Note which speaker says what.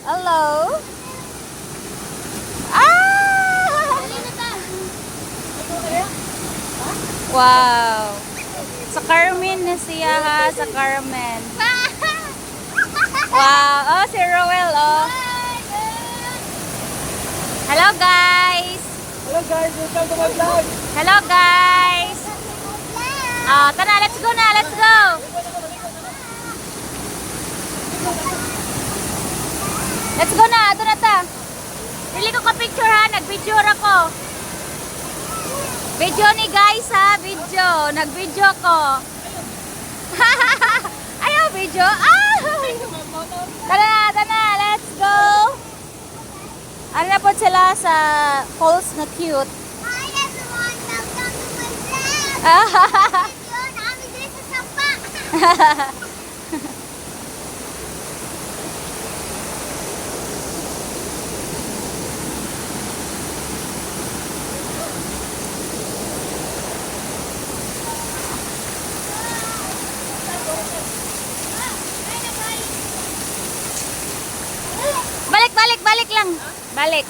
Speaker 1: Hello. Ah! Wow. Sa Carmen na siya ha, sa Carmen. Wow. Oh, si Roel, oh. Hello, guys.
Speaker 2: Hello guys, welcome to my vlog.
Speaker 1: Hello, guys. Oh, tara, let's go na, let's go. Let's go na, ato na ta. Dili ko ka picture ha, nag-video ako. Video ni guys ha, video. Nag-video ko. Ayaw video. Ah! Tara na, let's go. Ano na po sila sa falls na cute.
Speaker 3: Hi everyone, welcome to my vlog. Ngayon, namin dito sa sapa.
Speaker 1: Balik lang. Balik.